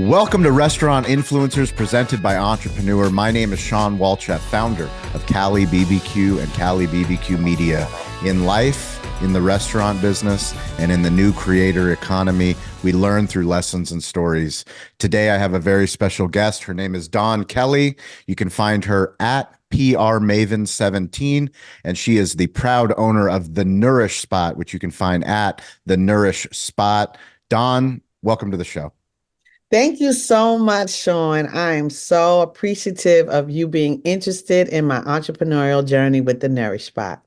Welcome to Restaurant Influencers presented by Entrepreneur. My name is Sean Walchef, founder of Cali BBQ and Cali BBQ Media. In life, in the restaurant business, and in the new creator economy, we learn through lessons and stories. Today, I have a very special guest. Her name is Dawn Kelly. You can find her at PRMaven17, and she is the proud owner of the Nourish Spot, which you can find at the Nourish Spot. Dawn, welcome to the show. Thank you so much, Sean. I am so appreciative of you being interested in my entrepreneurial journey with the Nourish Spot.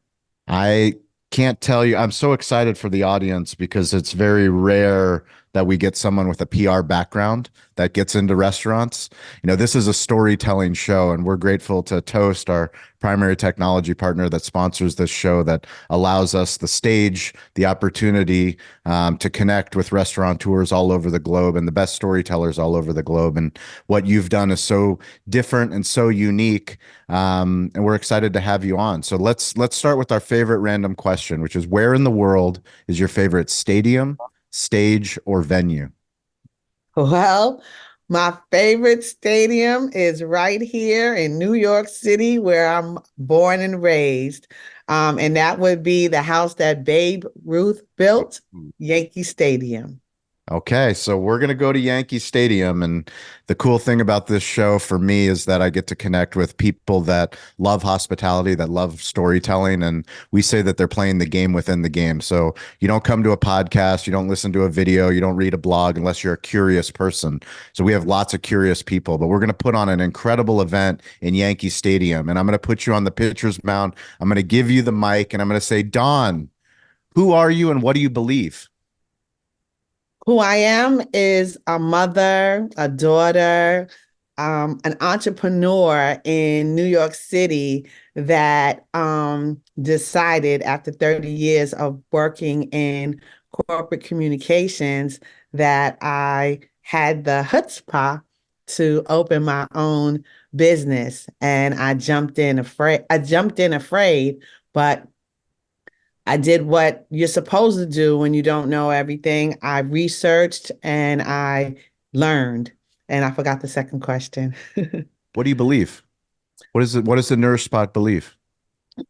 I can't tell you, I'm so excited for the audience because it's very rare that we get someone with a PR background that gets into restaurants. You know, this is a storytelling show, and we're grateful to Toast, our primary technology partner that sponsors this show, that allows us the stage, the opportunity to connect with restaurateurs all over the globe and the best storytellers all over the globe. And what you've done is so different and so unique. And we're excited to have you on. So let's start with our favorite random question, which is, where in the world is your favorite stadium, stage, or venue? Well, my favorite stadium is right here in New York City, where I'm born and raised. And that would be the house that Babe Ruth built, Yankee Stadium. Okay, so we're going to go to Yankee Stadium. And the cool thing about this show for me is that I get to connect with people that love hospitality, that love storytelling. And we say that they're playing the game within the game. So you don't come to a podcast, you don't listen to a video, you don't read a blog unless you're a curious person. So we have lots of curious people, but we're going to put on an incredible event in Yankee Stadium. And I'm going to put you on the pitcher's mound. I'm going to give you the mic and I'm going to say, Dawn, who are you and what do you believe? Who I am is a mother, a daughter, an entrepreneur in New York City that decided after 30 years of working in corporate communications that I had the chutzpah to open my own business. And I jumped in afraid, but I did what you're supposed to do when you don't know everything. I researched and I learned. And I forgot the second question. What do you believe? What is it? What does the Nourish Spot believe?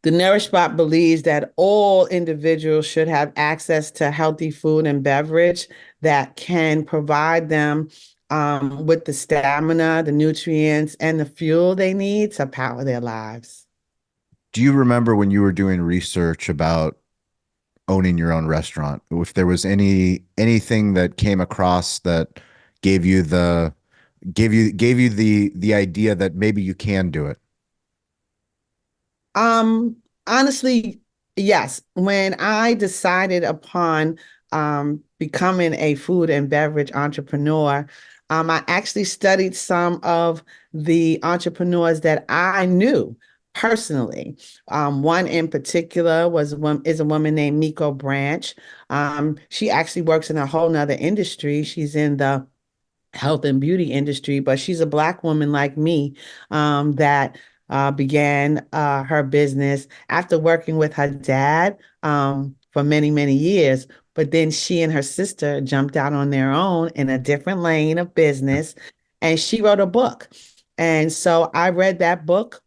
The Nourish Spot believes that all individuals should have access to healthy food and beverage that can provide them with the stamina, the nutrients, and the fuel they need to power their lives. Do you remember when you were doing research about owning your own restaurant, if there was anything that came across that gave you the idea that maybe you can do it? Honestly, yes. When I decided upon becoming a food and beverage entrepreneur, I actually studied some of the entrepreneurs that I knew personally. One in particular is a woman named Miko Branch. She actually works in a whole nother industry. She's in the health and beauty industry, but she's a Black woman like me that began her business after working with her dad for many, many years. But then she and her sister jumped out on their own in a different lane of business, and she wrote a book. And so I read that book.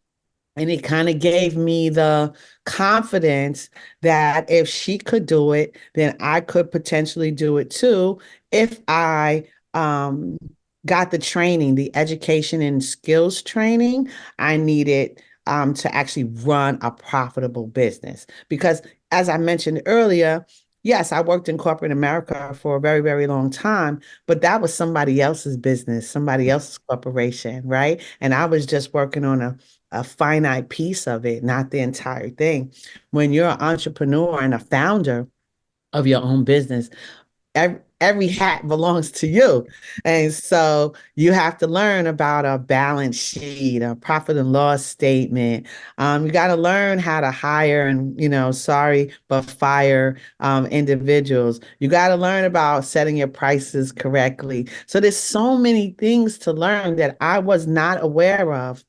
And it kind of gave me the confidence that if she could do it, then I could potentially do it too if I got the training, the education and skills training I needed to actually run a profitable business. Because as I mentioned earlier, yes, I worked in corporate America for a very, very long time, but that was somebody else's business, somebody else's corporation, right? And I was just working on a finite piece of it, not the entire thing. When you're an entrepreneur and a founder of your own business, every hat belongs to you. And so you have to learn about a balance sheet, a profit and loss statement. You got to learn how to hire and, sorry, but fire individuals. You got to learn about setting your prices correctly. So there's so many things to learn that I was not aware of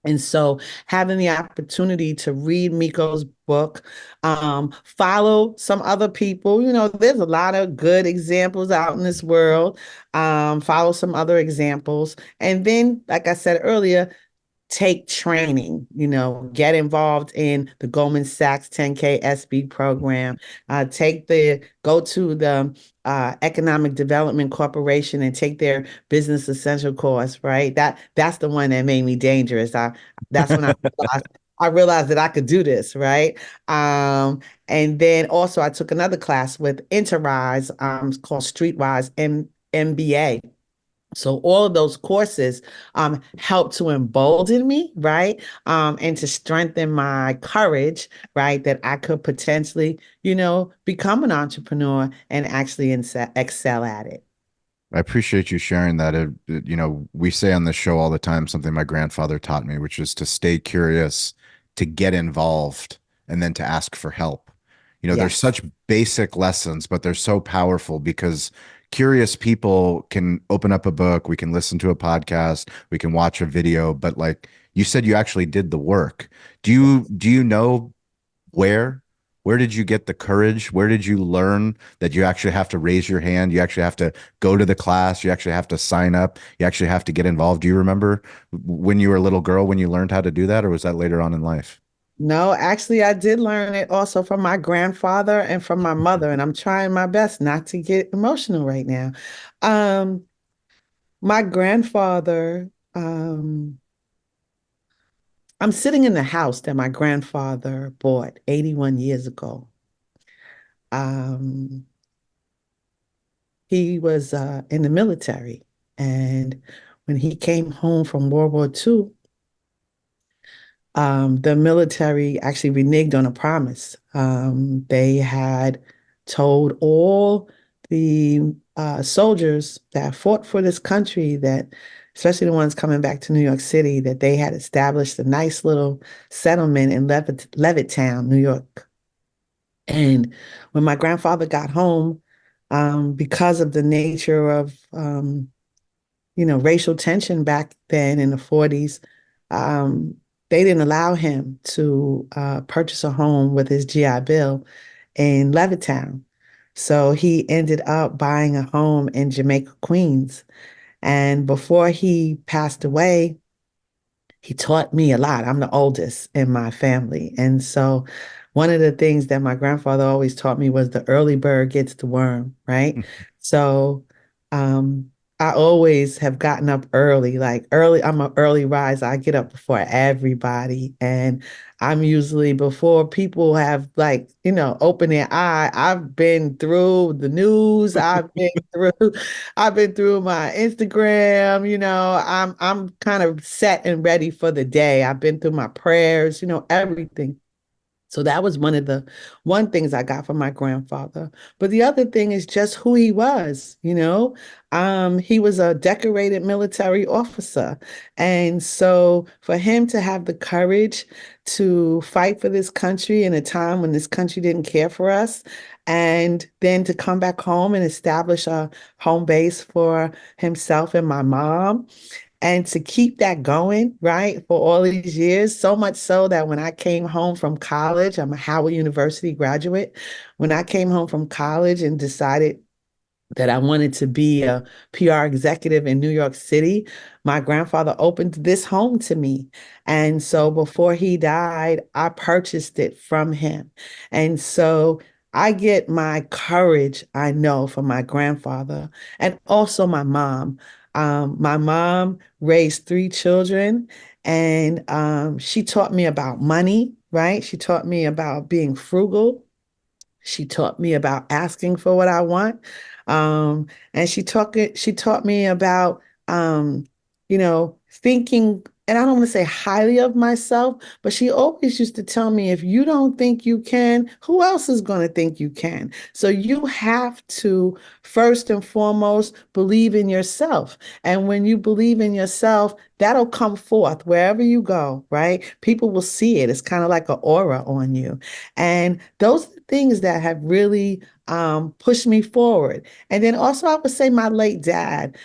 And so having the opportunity to read Miko's book, follow some other people, there's a lot of good examples out in this world. Follow some other examples. And then, like I said earlier, take training, get involved in the Goldman Sachs 10K SB program, go to the Economic Development Corporation and take their business essential course, right? That's the one that made me dangerous. That's when I realized that I could do this, right? And then also I took another class with Enterprise, called Streetwise MBA. So all of those courses help to embolden me, right? And to strengthen my courage, right? That I could potentially, become an entrepreneur and actually excel at it. I appreciate you sharing that. We say on this show all the time something my grandfather taught me, which is to stay curious, to get involved, and then to ask for help. There's Yes. such basic lessons, but they're so powerful because curious people can open up a book, we can listen to a podcast, we can watch a video, but like you said, you actually did the work. Do you know where where did you get the courage? Where did you learn that you actually have to raise your hand? You actually have to go to the class. You actually have to sign up. You actually have to get involved. Do you remember when you were a little girl when you learned how to do that, or was that later on in life? No, actually, I did learn it also from my grandfather and from my mother, and I'm trying my best not to get emotional right now. Um, my grandfather, I'm sitting in the house that my grandfather bought 81 years ago. Um, he was in the military, and when he came home from World War II, the military actually reneged on a promise. They had told all the soldiers that fought for this country that, especially the ones coming back to New York City, that they had established a nice little settlement in Levittown, New York. And when my grandfather got home, because of the nature of racial tension back then in the 40s, um, they didn't allow him to purchase a home with his GI Bill in Levittown. So he ended up buying a home in Jamaica, Queens. And before he passed away, he taught me a lot. I'm the oldest in my family. And so one of the things that my grandfather always taught me was the early bird gets the worm, right? So um, I always have gotten up early, like early. I'm an early riser. I get up before everybody. And I'm usually before people have like, opened their eye. I've been through the news. I've been through my Instagram, I'm kind of set and ready for the day. I've been through my prayers, everything. So that was one things I got from my grandfather. But the other thing is just who he was. He was a decorated military officer. And so for him to have the courage to fight for this country in a time when this country didn't care for us, and then to come back home and establish a home base for himself and my mom, and to keep that going, right, for all these years, so much so that when I came home from college, I'm a Howard University graduate. When I came home from college and decided that I wanted to be a PR executive in New York City, my grandfather opened this home to me. And so before he died, I purchased it from him. And so I get my courage, I know, from my grandfather and also my mom. My mom raised three children, and she taught me about money, right? She taught me about being frugal. She taught me about asking for what I want. And she taught me about thinking, and I don't want to say highly of myself, but she always used to tell me, if you don't think you can, who else is going to think you can? So you have to first and foremost believe in yourself. And when you believe in yourself, that'll come forth wherever you go, right? People will see it. It's kind of like an aura on you. And those are the things that have really pushed me forward. And then also, I would say my late dad.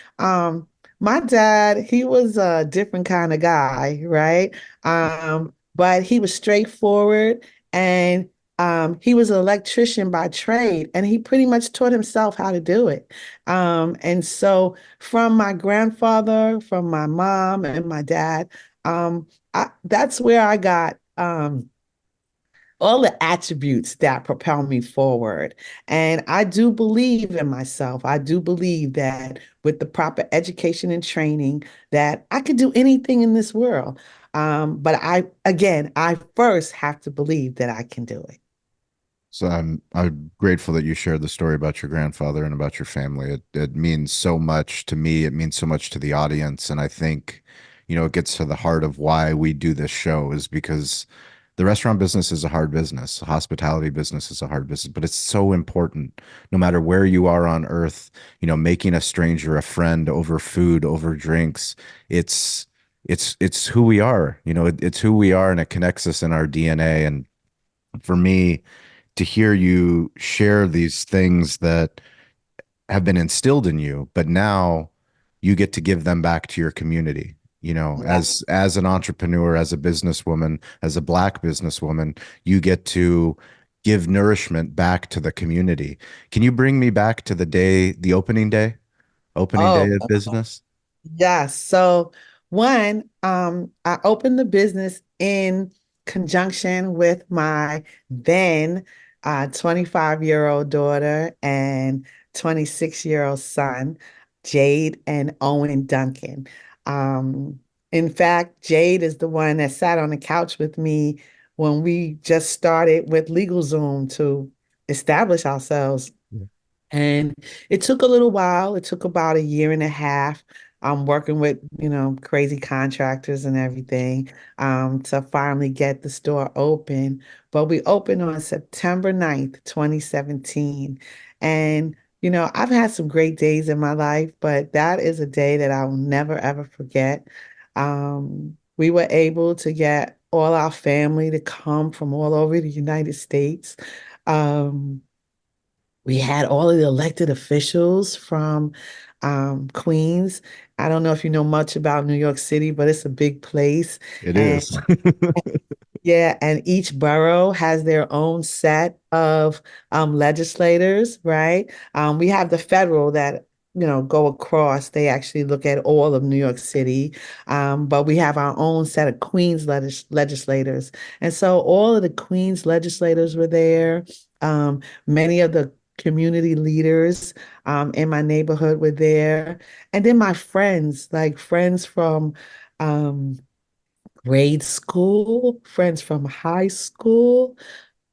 My dad, he was a different kind of guy, right? But he was straightforward and he was an electrician by trade and he pretty much taught himself how to do it. And so from my grandfather, from my mom and my dad, that's where I got all the attributes that propel me forward. And I do believe in myself. I do believe that with the proper education and training, that I could do anything in this world. But again, I first have to believe that I can do it. So I'm grateful that you shared the story about your grandfather and about your family. It means so much to me. It means so much to the audience, and I think, it gets to the heart of why we do this show is because the restaurant business is a hard business. The hospitality business is a hard business, but it's so important. No matter where you are on earth, making a stranger a friend over food, over drinks, it's it's who we are. It's who we are, and it connects us in our DNA. And for me, to hear you share these things that have been instilled in you, but now you get to give them back to your community. Yeah. As an entrepreneur, as a businesswoman, as a Black businesswoman, you get to give nourishment back to the community. Can you bring me back to the opening day Oh, of business? yes. So one, I opened the business in conjunction with my then 25-year-old daughter and 26-year-old son, Jade and Owen Duncan. In fact, Jade is the one that sat on the couch with me when we just started with LegalZoom to establish ourselves. And it took a little while. It took about a year and a half. Working with, crazy contractors and everything, to finally get the store open. But we opened on September 9th, 2017. And, I've had some great days in my life, but that is a day that I will never, ever forget. We were able to get all our family to come from all over the United States. Um, we had all of the elected officials from Queens. I don't know if you know much about New York City, but it's a big place. It And is. yeah, and each borough has their own set of legislators, right? We have the federal that, go across. They actually look at all of New York City. But we have our own set of Queens legislators. And so all of the Queens legislators were there. Many of the community leaders in my neighborhood were there. And then my friends, like friends from um, grade school, friends from high school,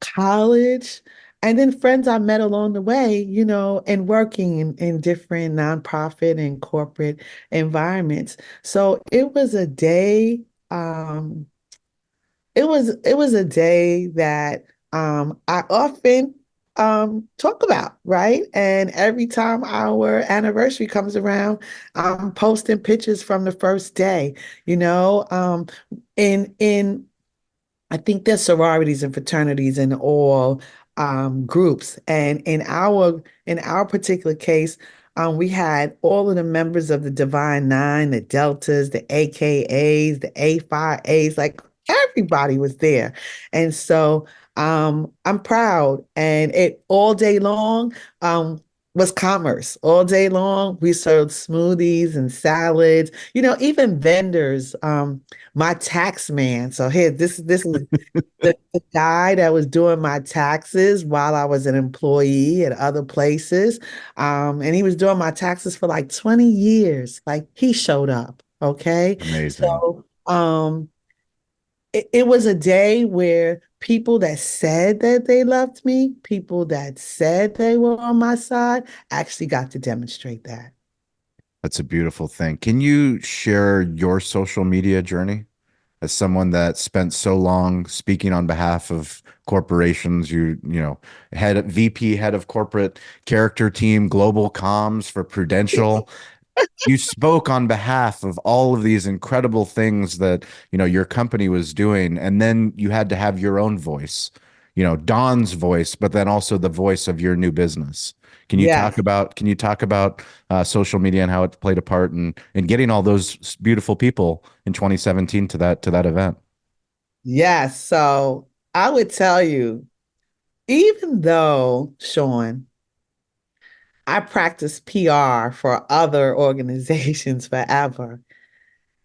college, and then friends I met along the way, and working in different nonprofit and corporate environments. So um, it was a day that I often talk about, right? And every time our anniversary comes around, I'm posting pictures from the first day, you know. In I think there's sororities and fraternities in all groups. And in our particular case, we had all of the members of the Divine Nine, the Deltas, the AKAs, the A5As, like everybody was there. And so I'm proud. And it all day long was commerce. All day long, we served smoothies and salads, even vendors. My tax man. So here, this is the guy that was doing my taxes while I was an employee at other places. And he was doing my taxes for like 20 years. Like he showed up. Okay. Amazing. So it was a day where people that said that they loved me, people that said they were on my side, actually got to demonstrate that. That's a beautiful thing. Can you share your social media journey as someone that spent so long speaking on behalf of corporations? Head of corporate character team, global comms for Prudential. You spoke on behalf of all of these incredible things that, your company was doing, and then you had to have your own voice. Don's voice, but then also the voice of your new business. Yes. Can you talk about social media and how it played a part in getting all those beautiful people in 2017 to that event? Yes. So I would tell you, even though, Sean, I practiced PR for other organizations forever,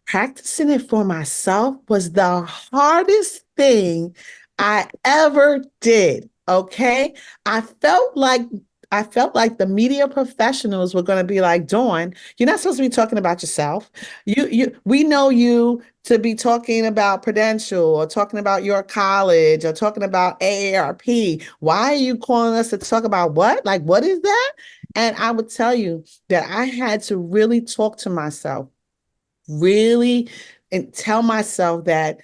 practicing it for myself was the hardest thing I ever did. Okay. I felt like I felt like the media professionals were going to be like, Dawn, you're not supposed to be talking about yourself. We know you to be talking about Prudential or talking about your college or talking about AARP. Why are you calling us to talk about what? Like, what is that? And I would tell you that I had to really talk to myself really and tell myself that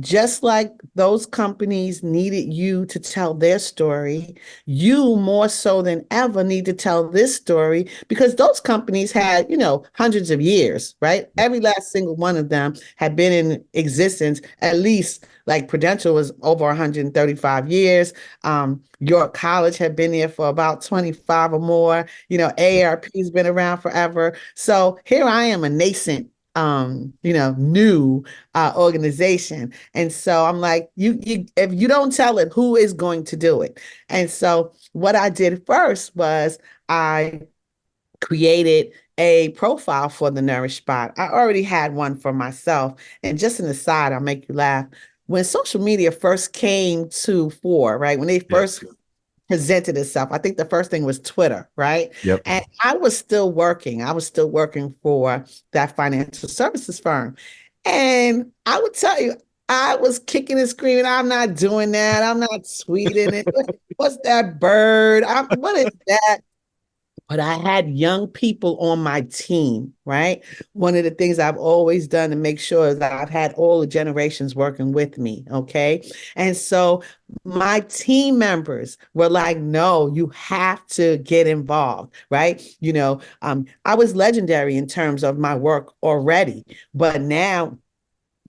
just like those companies needed you to tell their story, you more so than ever need to tell this story because those companies had, hundreds of years, right? Every last single one of them had been in existence at least like Prudential was over 135 years. York College had been there for about 25 or more. AARP's been around forever. So here I am, a nascent new organization. And so I'm like, you if you don't tell it, who is going to do it? And so what I did first was I created a profile for the Nourish Spot. I already had one for myself. And just an aside, I'll make you laugh. When social media first came to fore, right? When they Yep. first presented itself. I think the first thing was Twitter, right? Yep. And I was still working. I was still working for that financial services firm. And I would tell you, I was kicking and screaming, I'm not doing that. I'm not tweeting it. What's that bird? What is that? But I had young people on my team, right? One of the things I've always done to make sure is that I've had all the generations working with me, okay? And so my team members were like, no, you have to get involved, right? I was legendary in terms of my work already, but now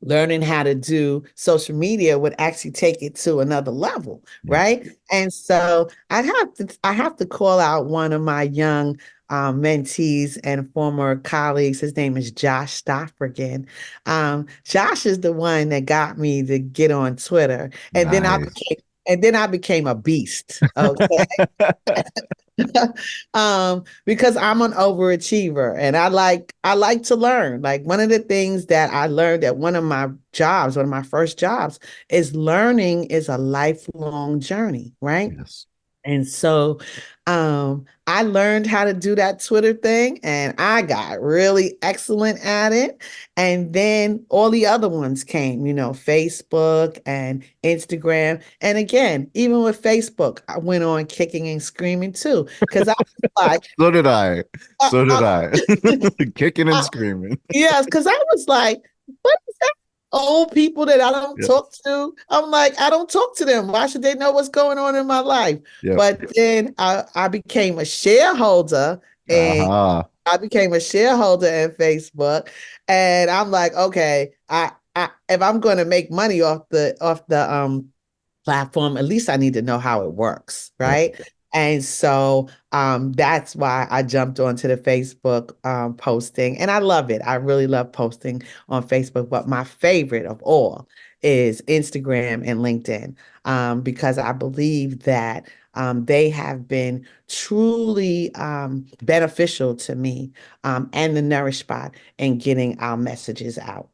learning how to do social media would actually take it to another level, Yep. right? And so I have to call out one of my young mentees and former colleagues. His name is Josh Stoffergan. Josh is the one that got me to get on Twitter, and then I Nice. became and then I became a beast. Okay. Because I'm an overachiever and I like to learn. Like one of the things that I learned at one of my first jobs is learning is a lifelong journey, right? Yes. And so I learned how to do that Twitter thing and I got really excellent at it. And then all the other ones came, Facebook and Instagram. And again, even with Facebook, I went on kicking and screaming too, because I was like, So did I. uh, So did uh, I. Kicking and uh, screaming. yes, because I was like, what is that? Old people that I don't Yep. talk to. I'm like, I don't talk to them. Why should they know what's going on in my life? Yep. But then I became a shareholder and Uh-huh. I became a shareholder in Facebook. And I'm like, okay, I if I'm going to make money off the platform, at least I need to know how it works, Yep. right? And so that's why I jumped onto the Facebook posting, and I love it. I really love posting on Facebook, but my favorite of all is Instagram and LinkedIn because I believe that they have been truly beneficial to me and the Nourish Spot in getting our messages out.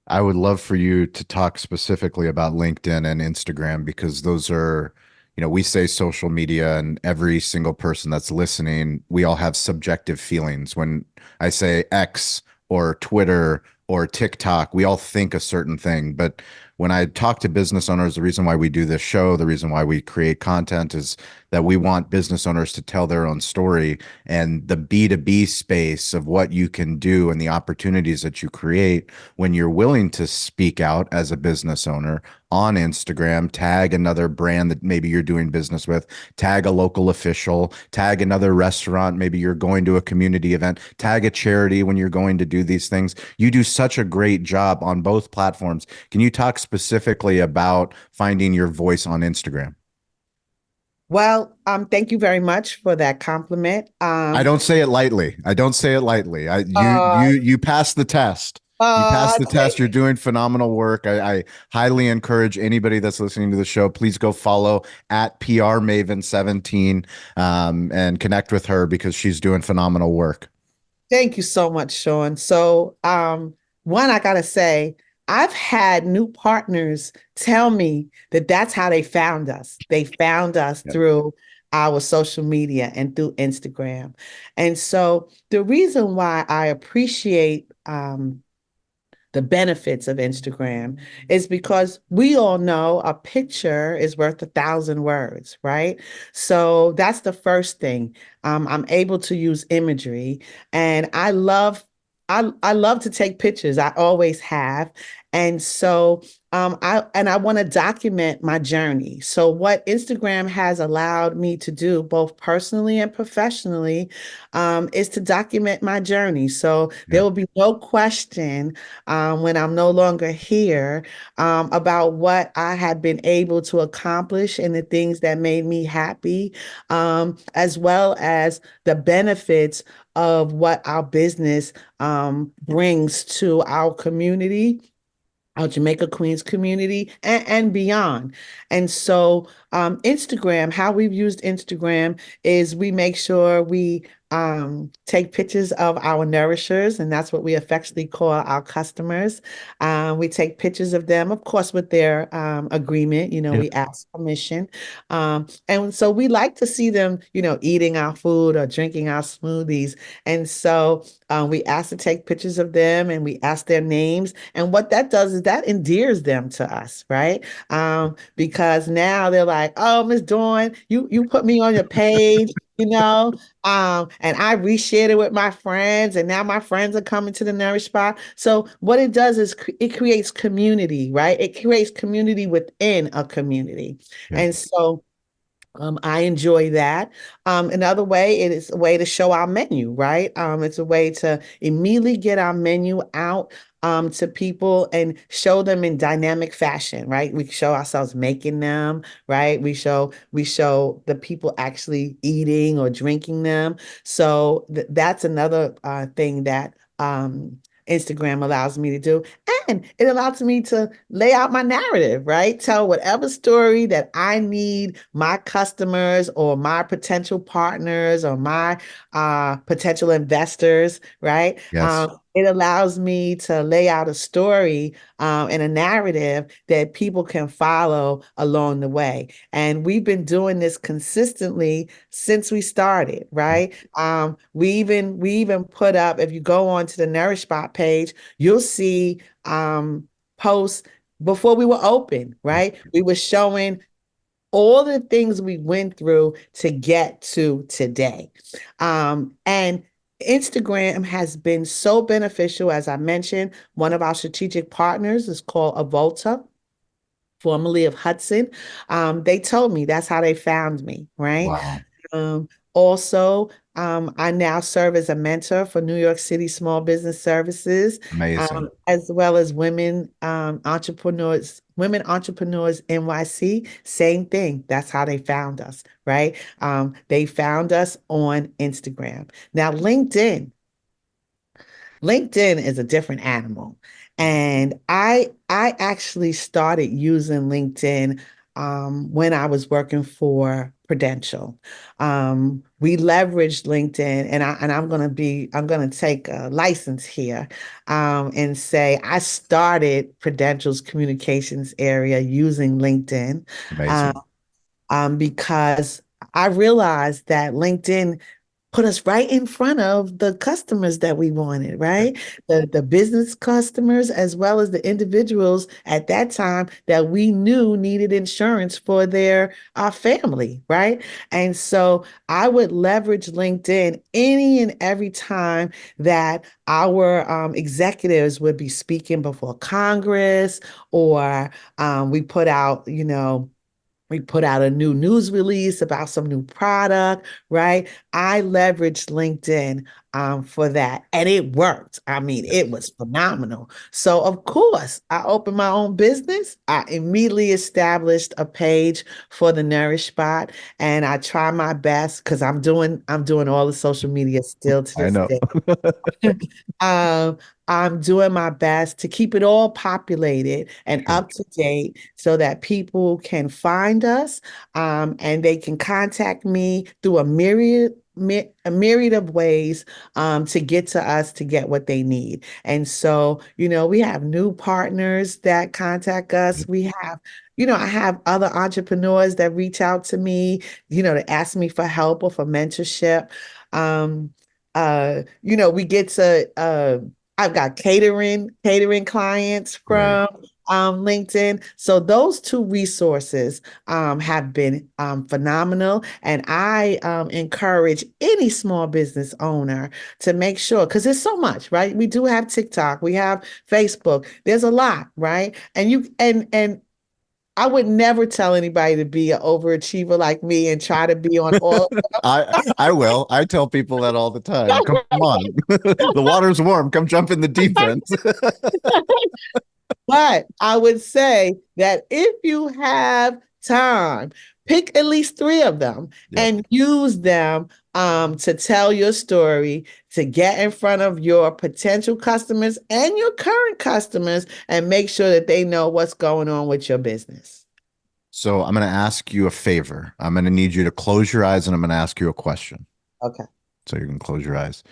I would love for you to talk specifically about LinkedIn and Instagram because those are, we say social media and every single person that's listening, we all have subjective feelings. When I say X or Twitter or TikTok, we all think a certain thing. But when I talk to business owners, the reason why we do this show, the reason why we create content is that we want business owners to tell their own story and the B2B space of what you can do and the opportunities that you create when you're willing to speak out as a business owner on Instagram, tag another brand that maybe you're doing business with, tag a local official, tag another restaurant, maybe you're going to a community event, tag a charity when you're going to do these things. You do such a great job on both platforms. Can you talk specifically about finding your voice on Instagram? Well, thank you very much for that compliment. I don't say it lightly. I don't say it lightly. You passed the test. You passed the test. Thank You're doing phenomenal work. I highly encourage anybody that's listening to the show, please go follow at PR Maven 17 and connect with her because she's doing phenomenal work. Thank you so much, Sean. So, one, I gotta say, I've had new partners tell me that that's how they found us. They found us Yeah. through our social media and through Instagram. And so, the reason why I appreciate the benefits of Instagram is because we all know a picture is worth 1,000 words, right? So that's the first thing. I'm able to use imagery, and I love to take pictures. I always have. And so I want to document my journey. So what Instagram has allowed me to do, both personally and professionally, is to document my journey. So there Yeah. will be no question when I'm no longer here about what I had been able to accomplish and the things that made me happy, as well as the benefits of what our business brings to our community, our Jamaica Queens community, and beyond. And so, Instagram, how we've used Instagram is we make sure we take pictures of our nourishers, and that's what we affectionately call our customers. We take pictures of them, of course, with their agreement. Yeah. We ask permission. And so we like to see them, eating our food or drinking our smoothies. And so we ask to take pictures of them and we ask their names. And what that does is that endears them to us, right? Because now they're like, oh, Miss Dawn, you put me on your page, and I reshared it with my friends, and now my friends are coming to the Nourish Spot. So what it does is it creates community, right? It creates community within a community. Yeah. And so I enjoy that. Another way, it is a way to show our menu, right? It's a way to immediately get our menu out to people and show them in dynamic fashion, right? We show ourselves making them, right? We show the people actually eating or drinking them. So that's another thing that Instagram allows me to do. And it allows me to lay out my narrative, right? Tell whatever story that I need my customers or my potential partners or my potential investors, right? Yes. It allows me to lay out a story and a narrative that people can follow along the way. And we've been doing this consistently since we started, Yeah. right? We even put up, if you go on to the Nourish Spot page, you'll see posts before we were open, Yeah. right? We were showing all the things we went through to get to today. And Instagram has been so beneficial. As I mentioned, one of our strategic partners is called Avolta, formerly of Hudson. They told me that's how they found me, right? Wow. Also, I now serve as a mentor for New York City Small Business Services, Amazing. as well as Women Entrepreneurs NYC. Same thing. That's how they found us, right? They found us on Instagram. Now, LinkedIn is a different animal. And I actually started using LinkedIn when I was working for Prudential. We leveraged LinkedIn, and I'm gonna take a license here and say I started Prudential's communications area using LinkedIn. Uh, Amazing. because I realized that LinkedIn put us right in front of the customers that we wanted, right? The business customers as well as the individuals at that time that we knew needed insurance for their family, right? And so I would leverage LinkedIn any and every time that our executives would be speaking before Congress, or we put out a new news release about some new product, right? I leveraged LinkedIn for that, and it worked. I mean, it Yes. was phenomenal. So, of course, I opened my own business. I immediately established a page for the Nourish Spot, and I try my best because I'm doing all the social media still to I this know. day. Um, I'm doing my best to keep it all populated and Sure. up to date so that people can find us, and they can contact me through a myriad of ways to get to us to get what they need. And so, we have new partners that contact us. I have other entrepreneurs that reach out to me, to ask me for help or for mentorship. We get to I've got catering clients Right. from LinkedIn. So those two resources have been phenomenal. And I encourage any small business owner to make sure, because there's so much, right? We do have TikTok, we have Facebook. There's a lot, right? And I would never tell anybody to be an overachiever like me and try to be on all. I will. I tell people that all the time. Come on. The water's warm. Come jump in the deep end. But I would say that if you have time, pick at least three of them Yep. and use them to tell your story, to get in front of your potential customers and your current customers, and make sure that they know what's going on with your business. So I'm going to ask you a favor. I'm going to need you to close your eyes and I'm going to ask you a question. Okay. So you can close your eyes.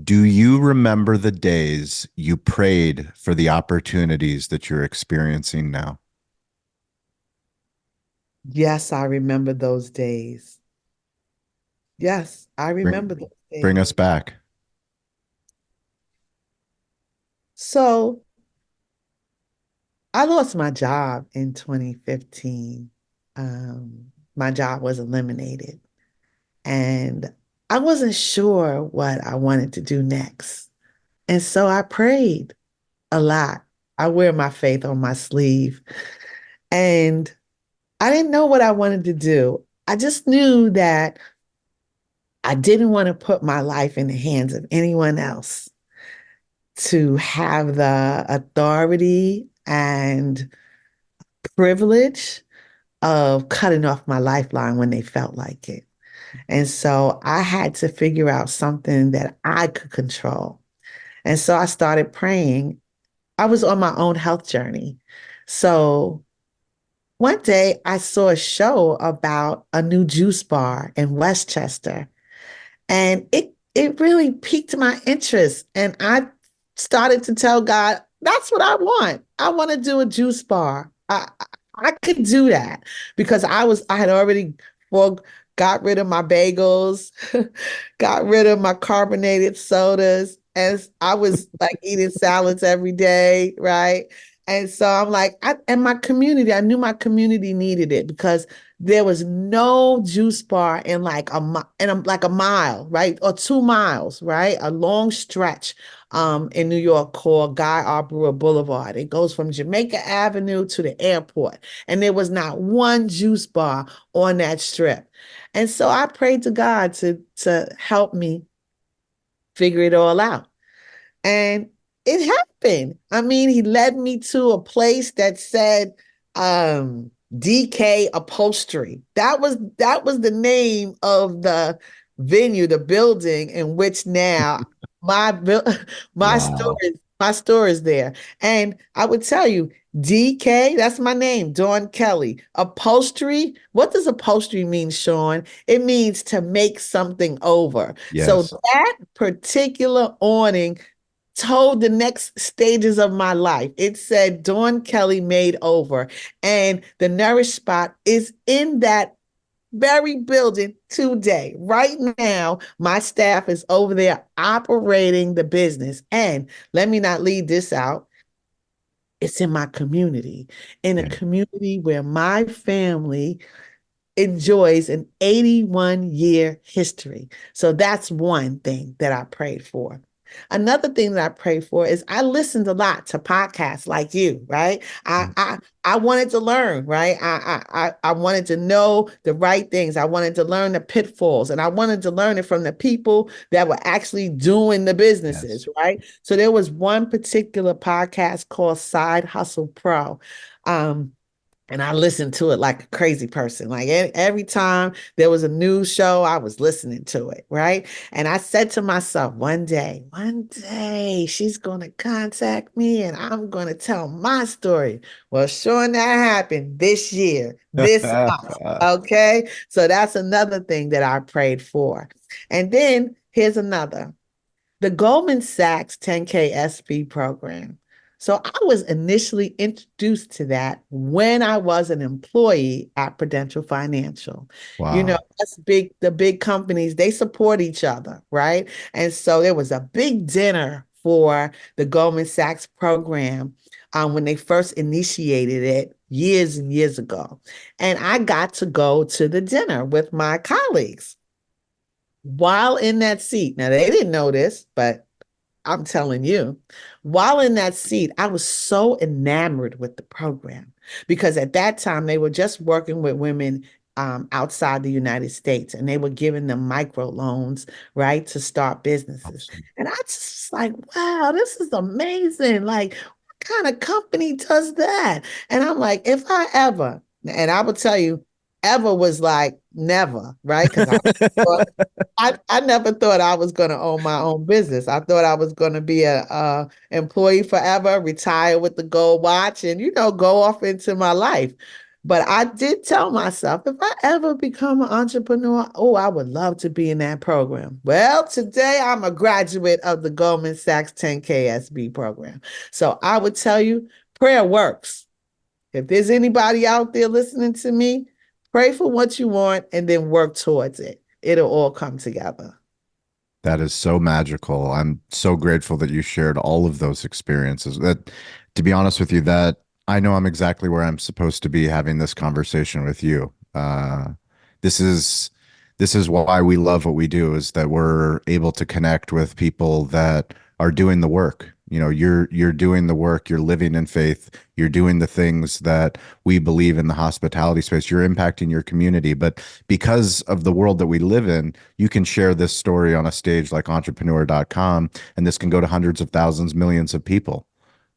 Do you remember the days you prayed for the opportunities that you're experiencing now? Yes, I remember those days. Yes, I remember Bring, those bring days. us back. So I lost my job in 2015. My job was eliminated, and I wasn't sure what I wanted to do next. And so I prayed a lot. I wear my faith on my sleeve, and I didn't know what I wanted to do. I just knew that I didn't want to put my life in the hands of anyone else to have the authority and privilege of cutting off my lifeline when they felt like it. And so I had to figure out something that I could control. And so I started praying. I was on my own health journey. So one day I saw a show about a new juice bar in Westchester, and it really piqued my interest. And I started to tell God, that's what I want. I want to do a juice bar. I could do that because I had already, well, got rid of my bagels, got rid of my carbonated sodas, and I was like eating salads every day, right? And so I'm like, and my community, I knew my community needed it because there was no juice bar in like a mile, right? Or 2 miles, right? A long stretch in New York called Guy Arbor Boulevard. It goes from Jamaica Avenue to the airport. And there was not one juice bar on that strip. And so I prayed to God to help me figure it all out. And it happened. I mean, he led me to a place that said DK Upholstery. That was the name of the venue, the building in which now my my store Wow. is my store is there. And I would tell you, DK, that's my name, Dawn Kelly. Upholstery. What does upholstery mean, Sean? It means to make something over. So Yes. that particular awning told the next stages of my life. It said Dawn Kelly made over. And the Nourish Spot is in that very building today. Right now, my staff is over there operating the business. And let me not leave this out. It's in my community, in a Yeah. community where my family enjoys an 81-year history. So that's one thing that I prayed for. Another thing that I prayed for is I listened a lot to podcasts like you, right? I wanted to learn, right? I wanted to know the right things. I wanted to learn the pitfalls, and I wanted to learn it from the people that were actually doing the Yes. businesses, right? So there was one particular podcast called Side Hustle Pro. Um, and I listened to it like a crazy person. Like every time there was a news show, I was listening to it, right? And I said to myself, one day she's going to contact me and I'm going to tell my story. Well, sure, that happened this year, this month. Okay. So that's another thing that I prayed for. And then here's another, the Goldman Sachs 10K SB program. So I was initially introduced to that when I was an employee at Prudential Financial. You know, Wow. that's big, the big companies, they support each other, right? And so there was a big dinner for the Goldman Sachs program when they first initiated it years and years ago. And I got to go to the dinner with my colleagues while in that seat. Now, they didn't know this, but I'm telling you, while in that seat, I was so enamored with the program because at that time they were just working with women outside the United States and they were giving them micro loans, right, to start businesses. Awesome. And I just was like, wow, this is amazing. Like, what kind of company does that? And I'm like, if I ever, and I will tell you, ever was like never, right? Because I never thought I was going to own my own business. I thought I was going to be a employee forever, retire with the gold watch, and go off into my life. But I did tell myself if I ever become an entrepreneur, oh, I would love to be in that program. Well, today I'm a graduate of the Goldman Sachs 10K SB program. So I would tell you, prayer works. If there's anybody out there listening to me, pray for what you want and then work towards it. It'll all come together. That is so magical. I'm so grateful that you shared all of those experiences. That, to be honest with you, that I know I'm exactly where I'm supposed to be having this conversation with you. This is this is why we love what we do, is that we're able to connect with people that are doing the work. You know, you're doing the work, you're living in faith, you're doing the things that we believe in the hospitality space, you're impacting your community. But because of the world that we live in, you can share this story on a stage like entrepreneur.com, and this can go to hundreds of thousands, millions of people,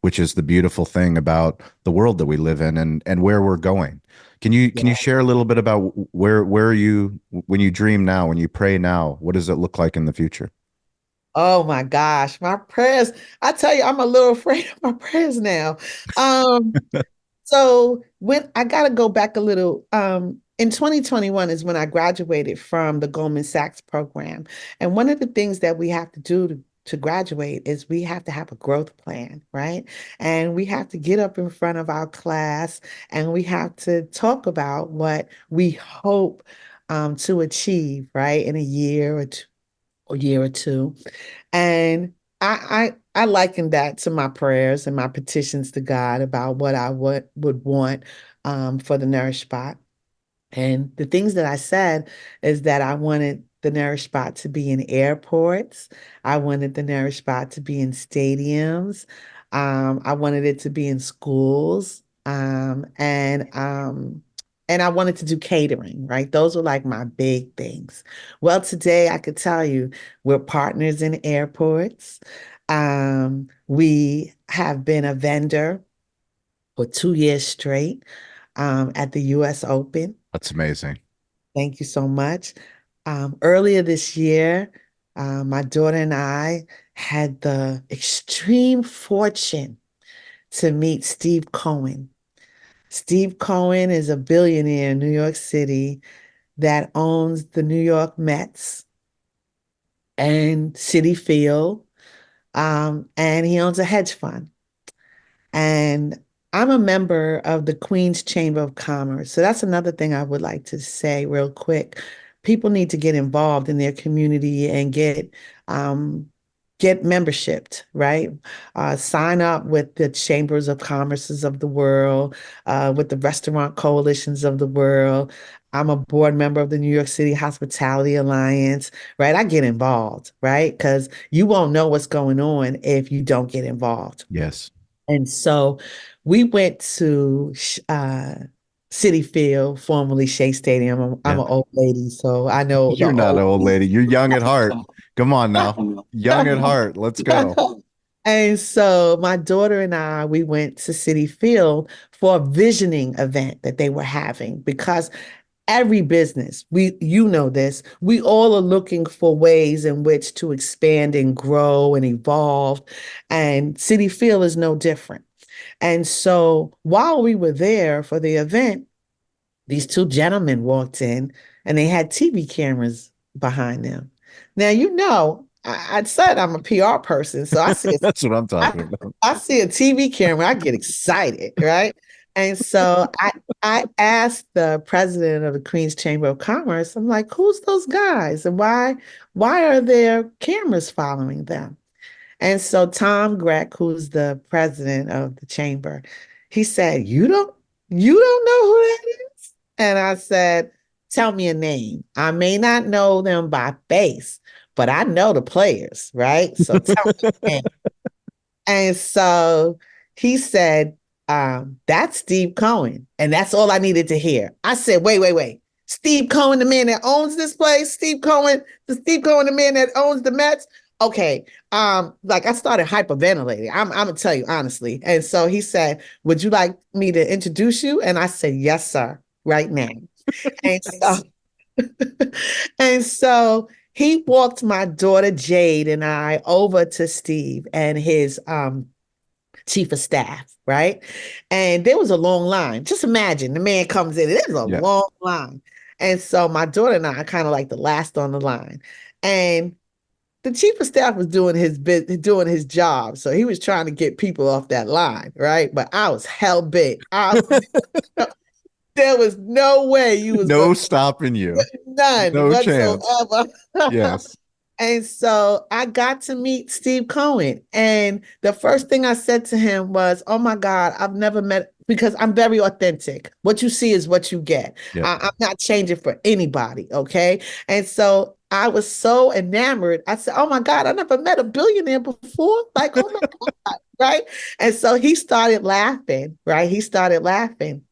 which is the beautiful thing about the world that we live in and where we're going. Can you share a little bit about where are you when you dream now, when you pray now, what does it look like in the future? Oh my gosh, my prayers. I tell you, I'm a little afraid of my prayers now. Um, so when I gotta go back a little, in 2021 is when I graduated from the Goldman Sachs program. And one of the things that we have to do to graduate is we have to have a growth plan, right? And we have to get up in front of our class and we have to talk about what we hope to achieve, right, in a year or two, or year or two. And I liken that to my prayers and my petitions to God about what I would want for the Nourish Spot. And the things that I said is that I wanted the Nourish Spot to be in airports. I wanted the Nourish Spot to be in stadiums. I wanted it to be in schools. And I wanted to do catering, right? Those were like my big things. Well, today I could tell you we're partners in airports. We have been a vendor for 2 years straight at the US Open. That's amazing. Thank you so much. Earlier this year, my daughter and I had the extreme fortune to meet Steve Cohen. Steve Cohen is a billionaire in New York City that owns the New York Mets and Citi Field, and he owns a hedge fund. And I'm a member of the Queen's Chamber of Commerce. So that's another thing I would like to say real quick. People need to get involved in their community and um, get membershiped, right? Sign up with the chambers of commerces of the world, with the restaurant coalitions of the world. I'm a board member of the New York City Hospitality Alliance, right? I get involved, right? Because you won't know what's going on if you don't get involved. Yes. And so we went to Citi Field, formerly Shea Stadium. I'm Yeah. an old lady, so I know the You're not an old. old lady. You're young at heart. Come on now. Young at heart. Let's go. And so my daughter and I, we went to Citi Field for a visioning event that they were having because every business, you know this, we all are looking for ways in which to expand and grow and evolve. And Citi Field is no different. And so while we were there for the event, these two gentlemen walked in and they had TV cameras behind them. Now, I said I'm a PR person, so That's what I'm I, talking about. I see a TV camera, I get excited, right? And so I asked the president of the Queen's Chamber of Commerce, I'm like, who's those guys and why are there cameras following them? And so Tom Greck, who's the president of the chamber, he said, you don't know who that is? And I said, tell me a name. I may not know them by face, but I know the players, right? So tell me a name. And so he said, that's Steve Cohen. And that's all I needed to hear. I said, wait. Steve Cohen, the man that owns this place, Steve Cohen, the man that owns the Mets. Okay. Like I started hyperventilating. I'm gonna tell you honestly. And so he said, would you like me to introduce you? And I said, yes, sir, right now. And so and so he walked my daughter Jade and I over to Steve and his chief of staff, right? And there was a long line. Just imagine the man comes in, there's a Yeah. long line. And so my daughter and I are kind of like the last on the line. And the chief of staff was doing his job. So he was trying to get people off that line, right? But I was hell bent. There was no way you was going No stopping you. none No chance. whatsoever. Yes. And so I got to meet Steve Cohen. And the first thing I said to him was, oh my God, I've never met, because I'm very authentic. What you see is what you get. Yep. I'm not changing for anybody. Okay. And so I was so enamored. I said, oh my God, I never met a billionaire before. Like, oh my God. Right. And so he started laughing. Right. He started laughing.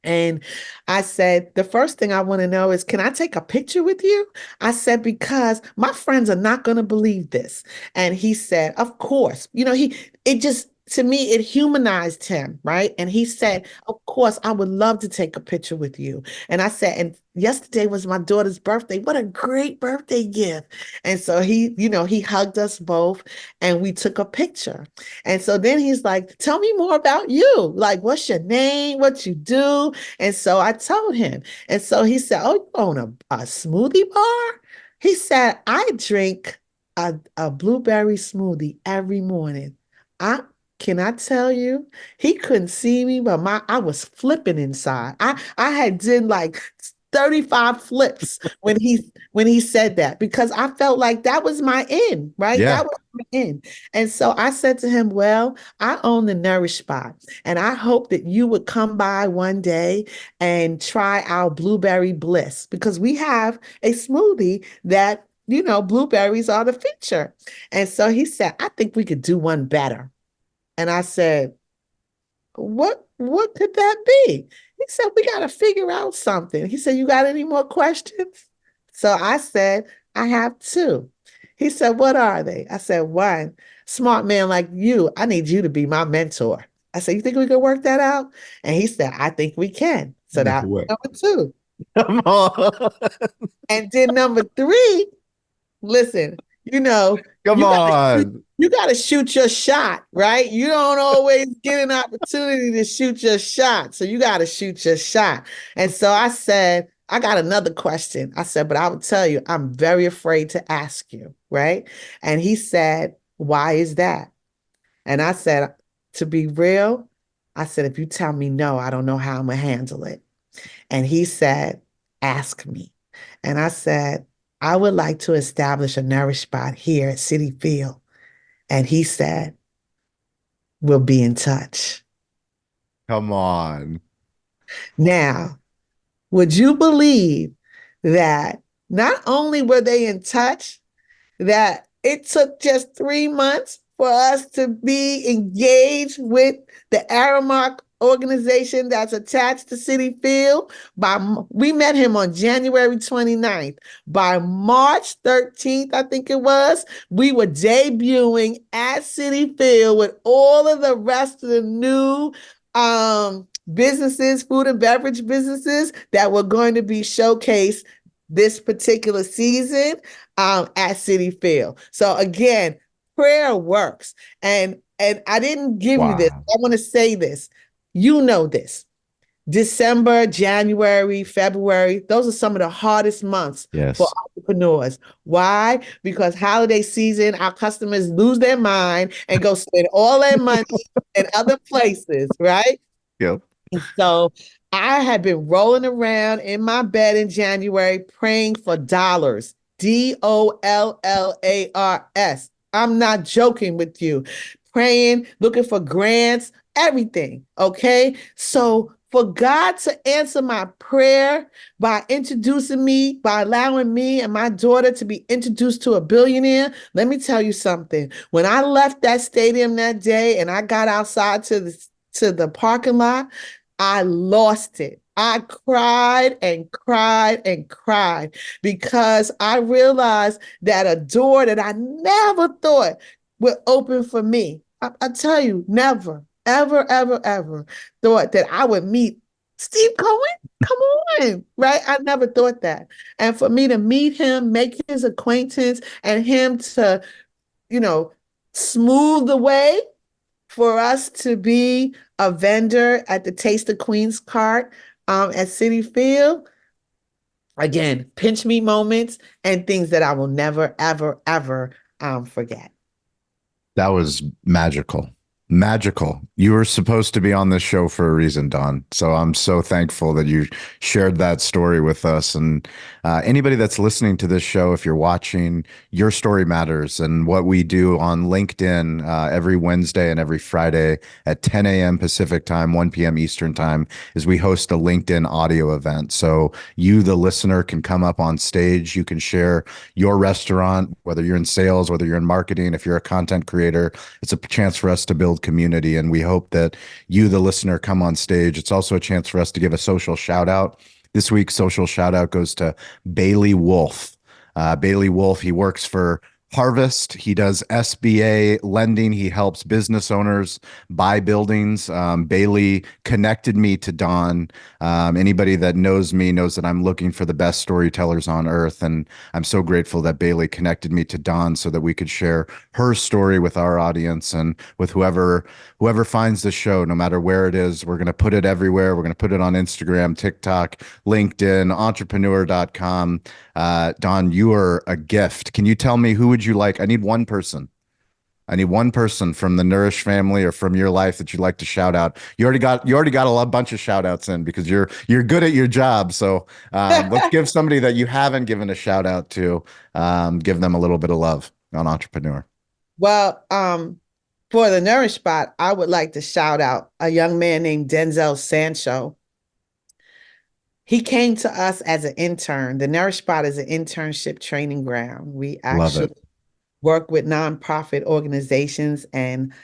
And I said, the first thing I want to know is, can I take a picture with you? I said, because my friends are not going to believe this. And he said, of course. It just, to me, it humanized him, right? And he said, of course, I would love to take a picture with you. And I said, and yesterday was my daughter's birthday. What a great birthday gift. And so he hugged us both and we took a picture. And so then he's like, tell me more about you. Like, what's your name? What you do? And so I told him. And so he said, oh, you own a smoothie bar? He said, I drink a blueberry smoothie every morning. I Can I tell you, he couldn't see me, but I was flipping inside. I had did like 35 flips when he said that because I felt like that was my end, right? Yeah. That was my end. And so I said to him, well, I own the Nourish Spot, and I hope that you would come by one day and try our blueberry bliss because we have a smoothie that, blueberries are the feature. And so he said, I think we could do one better. And I said, what could that be? He said, we got to figure out something. He said, you got any more questions? So I said, I have two. He said, what are they? I said, one, smart man like you, I need you to be my mentor. I said, you think we could work that out? And he said, I think we can. So No that way. number two. Come on. And then number three, listen, Come you got on. you got to shoot your shot, right? You don't always get an opportunity to shoot your shot. So you got to shoot your shot. And so I said, I got another question. I said, but I will tell you, I'm very afraid to ask you, right? And he said, why is that? And I said, to be real, I said, if you tell me no, I don't know how I'm gonna handle it. And he said, ask me. And I said, I would like to establish a Nourish Spot here at City Field. And he said, we'll be in touch. Come on. Now, would you believe that not only were they in touch, that it took just 3 months for us to be engaged with the Aramark organization that's attached to City Field. We met him on January 29th. By March 13th, I think it was, we were debuting at City Field with all of the rest of the new businesses, food and beverage businesses that were going to be showcased this particular season at City Field. So again, prayer works. And I didn't give you this. Wow. I want to say this. You know this. December, January, February, those are some of the hardest months for Yes. entrepreneurs. Why? Because holiday season, our customers lose their mind and go spend all their money in other places, right? Yep. So I had been rolling around in my bed in January praying for dollars. Dollars. I'm not joking with you. Praying, looking for grants, everything. Okay. So for God to answer my prayer by introducing me, by allowing me and my daughter to be introduced to a billionaire, let me tell you something. When I left that stadium that day and I got outside to the parking lot, I lost it. I cried and cried and cried because I realized that a door that I never thought would open for me. I tell you, never, ever, ever, ever thought that I would meet Steve Cohen. Come on, right? I never thought that. And for me to meet him, make his acquaintance, and him to, you know, smooth the way for us to be a vendor at the Taste of Queens cart at City Field. Again, pinch me moments and things that I will never, ever, ever forget. That was magical. Magical. You were supposed to be on this show for a reason, Don. So I'm so thankful that you shared that story with us. And anybody that's listening to this show, if you're watching, your story matters. And what we do on LinkedIn every Wednesday and every Friday at 10 a.m. Pacific time, 1 p.m. Eastern time, is we host a LinkedIn audio event. So you, the listener, can come up on stage. You can share your restaurant, whether you're in sales, whether you're in marketing, if you're a content creator. It's a chance for us to build community, and we hope that you, the listener, come on stage. It's also a chance for us to give a social shout out. This week's social shout out goes to Bailey Wolf. Bailey Wolf, he works for Harvest. He does SBA lending. He helps business owners buy buildings. Bailey connected me to Don. Anybody that knows me knows that I'm looking for the best storytellers on earth. And I'm so grateful that Bailey connected me to Don so that we could share her story with our audience and with whoever finds the show, no matter where it is. We're going to put it everywhere. We're going to put it on Instagram, TikTok, LinkedIn, entrepreneur.com. Don, you are a gift. Can you tell me who would you like? I need one person. I need one person from the Nourish family or from your life that you'd like to shout out. You already got bunch of shout outs in because you're good at your job. So let's give somebody that you haven't given a shout out to, give them a little bit of love on Entrepreneur. Well, for the Nourish Spot, I would like to shout out a young man named Denzel Sancho. He came to us as an intern. The Nourish Spot is an internship training ground. We Love actually it. work with nonprofit organizations and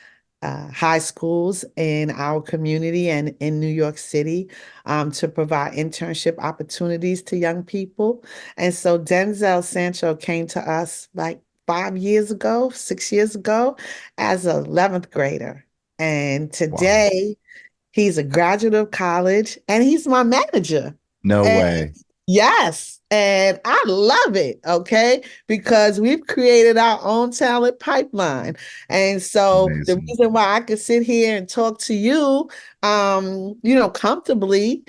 high schools in our community and in New York City to provide internship opportunities to young people. And so Denzel Sancho came to us like 5 years ago, 6 years ago, as an 11th grader. And Wow. today he's a graduate of college and he's my manager. No And way. yes, and I love it, okay? Because we've created our own talent pipeline. And so the Amazing. reason why I could sit here and talk to you, comfortably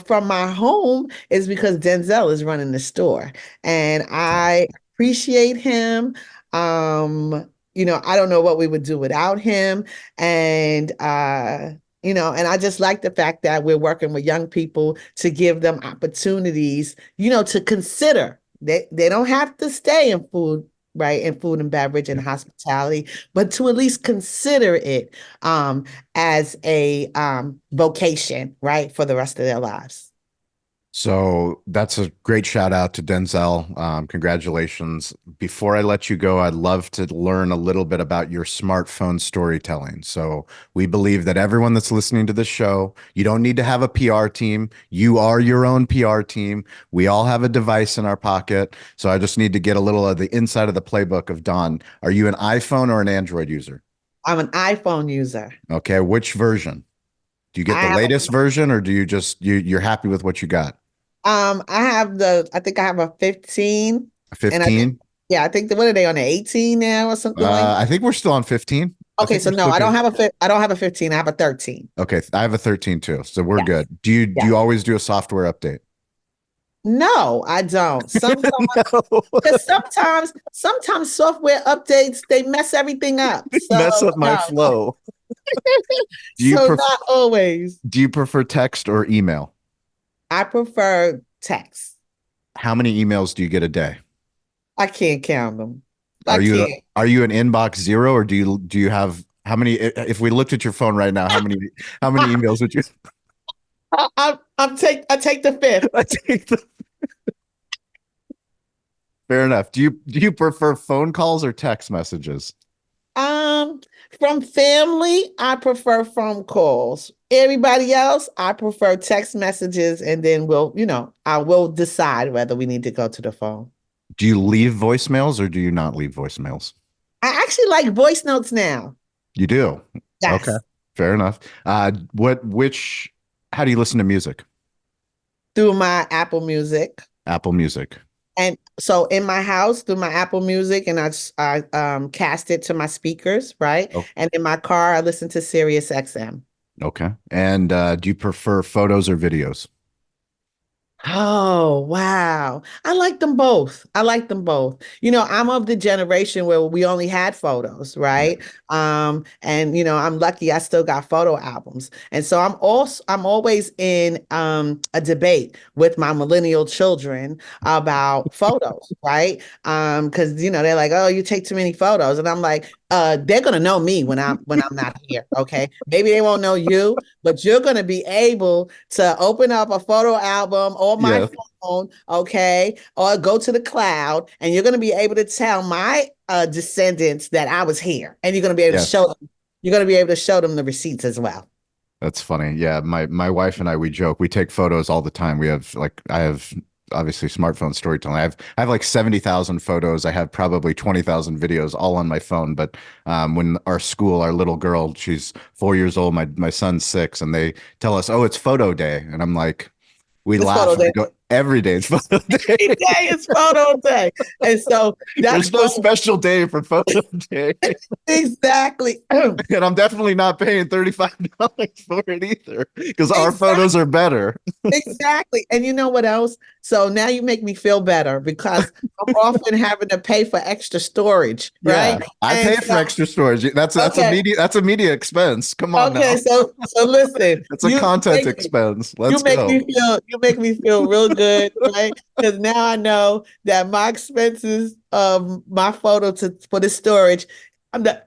from my home is because Denzel is running the store. And That's I awesome. appreciate him. I don't know what we would do without him. And And I just like the fact that we're working with young people to give them opportunities, to consider. They don't have to stay in food, right, in food and beverage and hospitality, but to at least consider it as a vocation, right, for the rest of their lives. So that's a great shout out to Denzel. Congratulations. Before I let you go, I'd love to learn a little bit about your smartphone storytelling. So we believe that everyone that's listening to this show, you don't need to have a PR team. You are your own PR team. We all have a device in our pocket. So I just need to get a little of the inside of the playbook of Don. Are you an iPhone or an Android user? I'm an iPhone user. Okay, which version? Do you get I the have latest version or do you just you're happy with what you got? I think I have a 15 A and I think 15? yeah, I think what are they on the 18 now or something like I think we're still on 15. I Okay, think so we're no, still good. I don't have a 15, I have a 13. Okay, I have a 13 too, so we're Yes. good. Do Yes. you always do a software update? No, I don't. Sometimes No, because sometimes software updates they mess everything up. So mess up my no. flow. Do you So pref not always. do you prefer text or email? I prefer text. How many emails do you get a day? I can't count them. I Are you can't. are you an inbox zero or do you have how many if we looked at your phone right now, how many emails would you I take the fifth. I take the Fair enough. Do you prefer phone calls or text messages? Um, from family, I prefer phone calls. Everybody else, I prefer text messages, and then I will decide whether we need to go to the phone. Do you leave voicemails or do you not leave voicemails? I actually like voice notes now. You do. Okay. Yes, Fair enough. Which, how do you listen to music? through my Apple Music. Apple Music. And so in my house, through my Apple Music, and I cast it to my speakers, right? Oh, And in my car, I listen to Sirius XM. okay. And do you prefer photos or videos? Oh, wow. I like them both. I like them both. I'm of the generation where we only had photos, Yeah. right? And I'm lucky I still got photo albums. And so I'm always in a debate with my millennial children about photos, right? Because they're like, "Oh, you take too many photos." And I'm like, they're gonna know me when I'm not here. Okay. Maybe they won't know you, but you're gonna be able to open up a photo album on my Yeah. phone, okay, or go to the cloud, and you're gonna be able to tell my descendants that I was here, and you're gonna be able to Yes. show them. You're gonna be able to show them the receipts as well. That's funny. Yeah, my wife and I we joke. We take photos all the time. We have like I have obviously smartphone storytelling. I have like 70,000 photos. I have probably 20,000 videos all on my phone. But when our little girl, she's 4 years old, my son's 6, and they tell us, "Oh, it's photo day," and I'm like, we It's laugh photo and we day. go, "Every day it's photo Every day. day is photo day, and so that's There's no special day for photo day." exactly. And I'm definitely not paying $35 for it either because our Exactly. photos are better. Exactly. And you know what else? So now you make me feel better because I'm often having to pay for extra storage, Yeah, right? I And pay for so, extra storage. okay, That's a media expense. Come on okay. now. So listen, It's a content expense. you Let's make go. me feel real good, right? Because now I know that my expenses of my photo for the storage, I'm not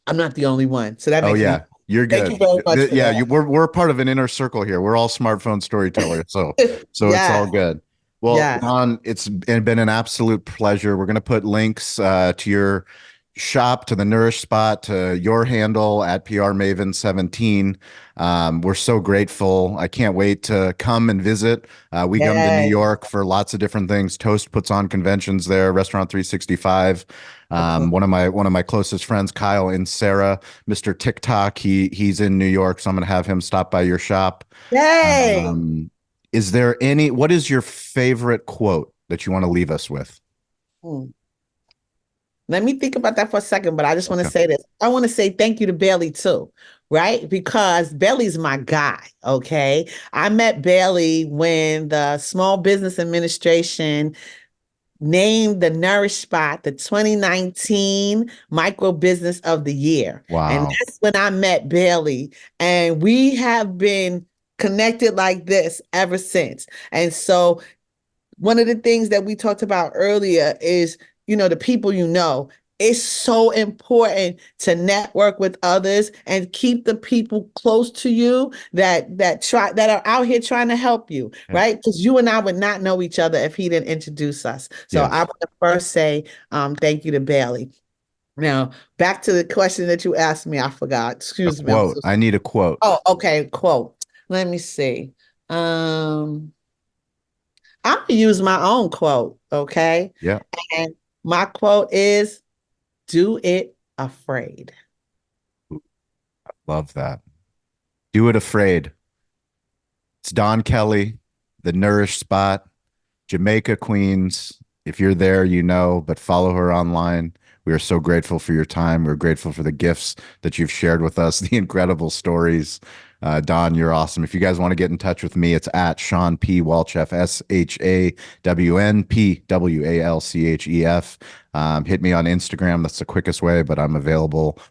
I'm not the only one. So that Oh makes me yeah, you're thank you good. very much for Yeah, that. we're part of an inner circle here. We're all smartphone storytellers, so it's all Yes, good. Well, yes. Don, it's been an absolute pleasure. We're going to put links to your shop, to the Nourish Spot, to your handle at PR Maven 17. We're so grateful. I can't wait to come and visit. We come to New Yes. York for lots of different things. Toast puts on conventions there, Restaurant 365. Okay. One of my closest friends, Kyle and Sarah, Mr. TikTok, he's in New York, so I'm gonna have him stop by your shop. Yay. Um, what is your favorite quote that you want to leave us with? Hmm. Let me think about that for a second, but I just want to Okay. say this. I want to say thank you to Bailey too, right? Because Bailey's my guy, okay? I met Bailey when the Small Business Administration named the Nourish Spot the 2019 Micro Business of the Year. And Wow. that's when I met Bailey. And we have been connected like this ever since. And so one of the things that we talked about earlier is, the people it's so important to network with others and keep the people close to you that are out here trying to help you, Yeah. right? Because you and I would not know each other if he didn't introduce us. So I Yes. want to first say thank you to Bailey. Now, back to the question that you asked me, I forgot. A Excuse me. quote. I need a quote. Oh, okay. Quote. Let me see. I'm gonna use my own quote, okay? Yeah. And my quote is, do it afraid. Love that. Do it afraid. It's Don Kelly, the Nourish Spot, Jamaica, Queens. If you're there, but follow her online. We are so grateful for your time. We're grateful for the gifts that you've shared with us, the incredible stories. Don, you're awesome. If you guys want to get in touch with me, it's at Sean P. Walchef, ShawnPWalchef. Hit me on Instagram. That's the quickest way, but I'm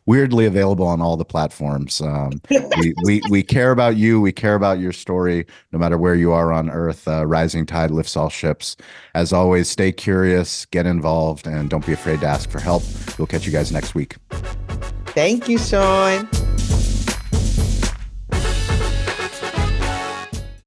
weirdly available on all the platforms. We care about you. We care about your story, no matter where you are on earth. Rising tide lifts all ships. As always, stay curious, get involved, and don't be afraid to ask for help. We'll catch you guys next week. Thank you, Sean.